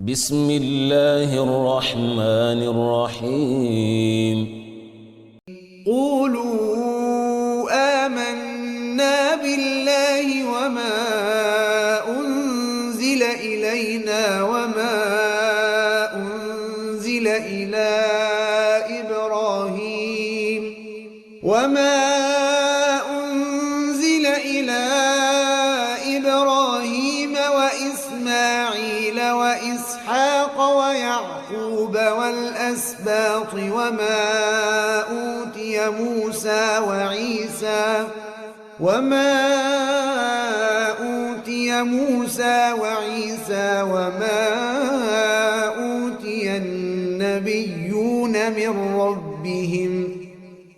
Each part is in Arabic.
بسم الله الرحمن الرحيم قولوا آمنا بالله وما أنزل إلينا وما أنزل إلى إبراهيم وإسماعيل وإسحاق ويعقوب والأسباط وما أوتي موسى وعيسى وما أوتي النبيون من ربهم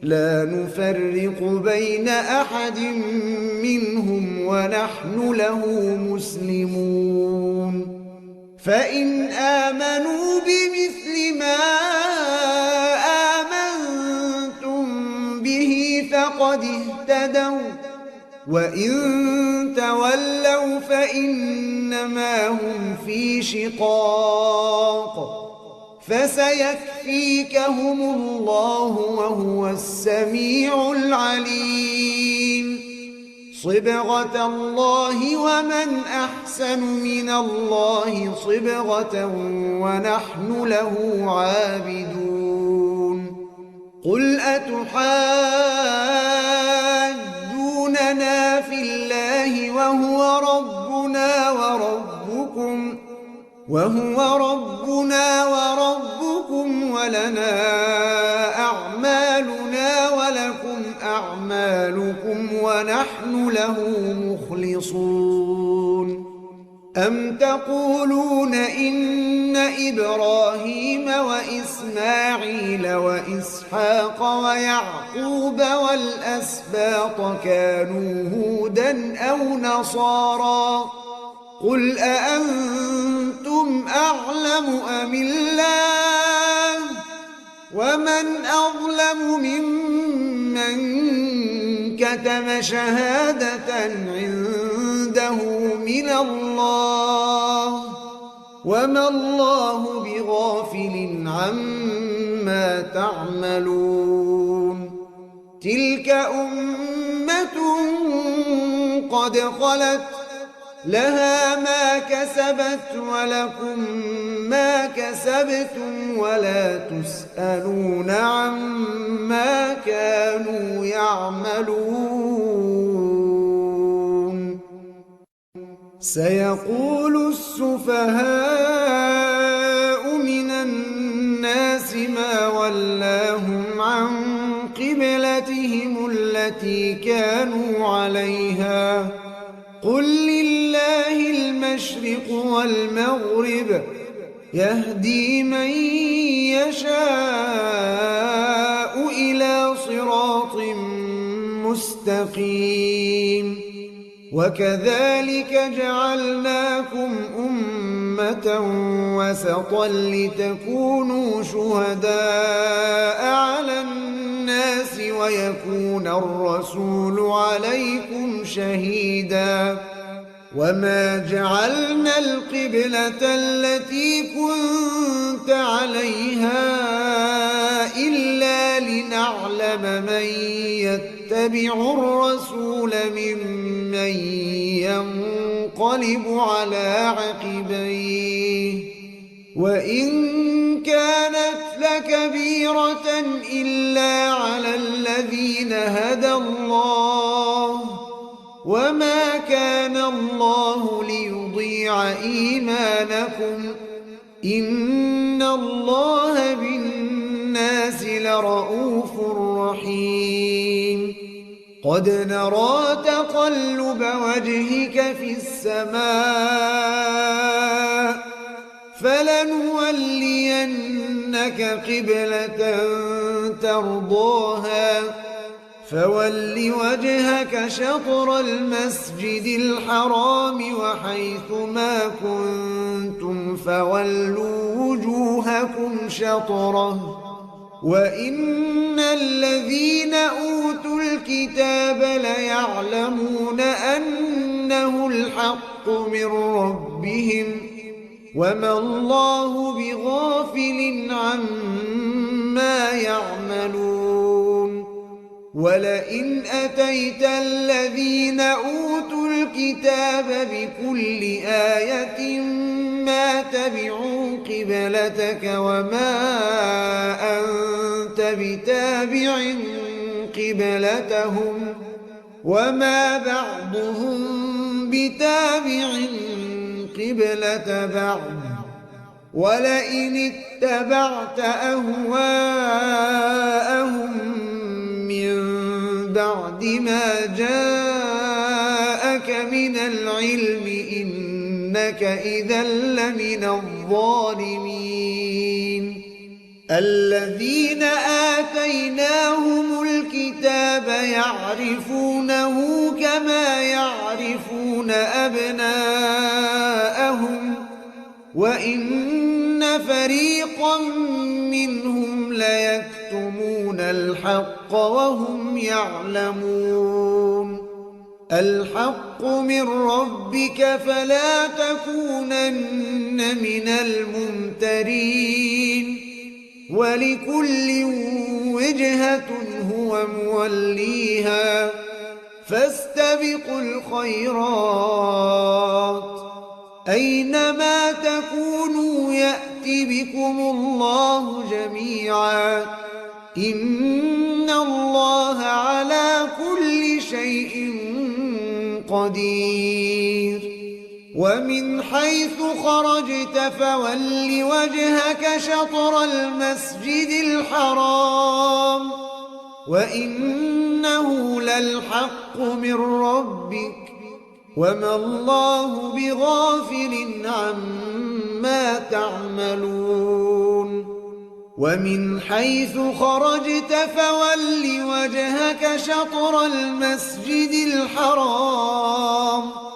لا نفرق بين أحد منهم ونحن له مسلمون فإن آمنوا بمثل ما آمنتم به فقد اهتدوا وإن تولوا فإنما هم في شقاق فسيكفيكهم الله وهو السميع العليم صبغة الله ومن أحسن من الله صبغة ونحن له عابدون قل أتحاجوننا في الله وهو ربنا وربكم ولنا أعمالنا ولكم أعمالكم ونحن له مخلصون أم تقولون إن إبراهيم وإسماعيل وإسحاق ويعقوب والأسباط كانوا هودا أو نصارى قل أأنتم أعلم أم الله ومن أظلم ممن كتم شهادة عنده من الله وما الله بغافل عما تعملون تلك أمة قد خلت لها ما كسبت ولكم ما كسبتم ولا تسألون عما كانوا يعملون سيقول السفهاء من الناس ما ولاهم عن قبلتهم التي كانوا عليها قل لله المشرق والمغرب يهدي من يشاء إلى صراط مستقيم وكذلك جعلناكم أمة وسطا لتكونوا شهداء على الناس ويكون الرسول عليكم شهيدا وما جعلنا القبلة التي كنت عليها إلا لنعلم من يتبع الرسول ممن ينقلب على عقبيه وإن كانت لكبيرة إلا على الذين هدى الله وما كان الله ليضيع إيمانكم إن الله بالناس لرؤوف رحيم قد نرى تقلب وجهك في السماء فلنولينك قبلة ترضاها فول وجهك شطر المسجد الحرام وحيث ما كنتم فولوا وجوهكم شطره وإن الذين أوتوا الكتاب ليعلمون أنه الحق من ربهم وما الله بغافل عما يعملون ولئن أتيت الذين أوتوا الكتاب بكل آية ما تبعوا قبلتك وما أنت بتابع قبلتهم وما بعضهم بتابع قبلة بعض ولئن اتبعت أهواءهم من بعد ما جاءك من العلم إنك إذا لمن الظالمين الذين آتيناهم الكتاب يعرفونه كما يعرفون أبناءهم وإن فريقا منهم ليكتمون الحق وهم يعلمون الحق من ربك فلا تكونن من الممترين ولكل وجهة هو موليها فاستبقوا الخيرات أينما تكونوا يأت بكم الله جميعا إن الله على كل شيء قدير ومن حيث خرجت فول وجهك شطر المسجد الحرام وإنه للحق من ربك وما الله بغافل عما تعملون ومن حيث خرجت فول وجهك شطر المسجد الحرام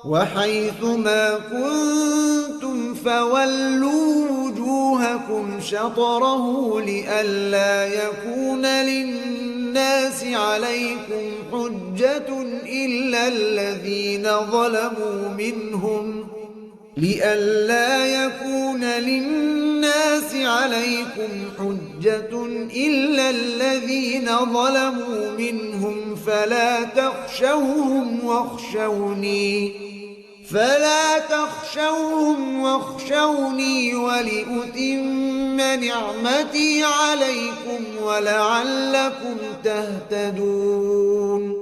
وحيث ما كنتم فولوا وجوهكم شطره لئلا يكون للناس عليكم حجة إلا الذين ظلموا منهم فلا تخشوهم واخشوني ولأتم نعمتي عليكم ولعلكم تهتدون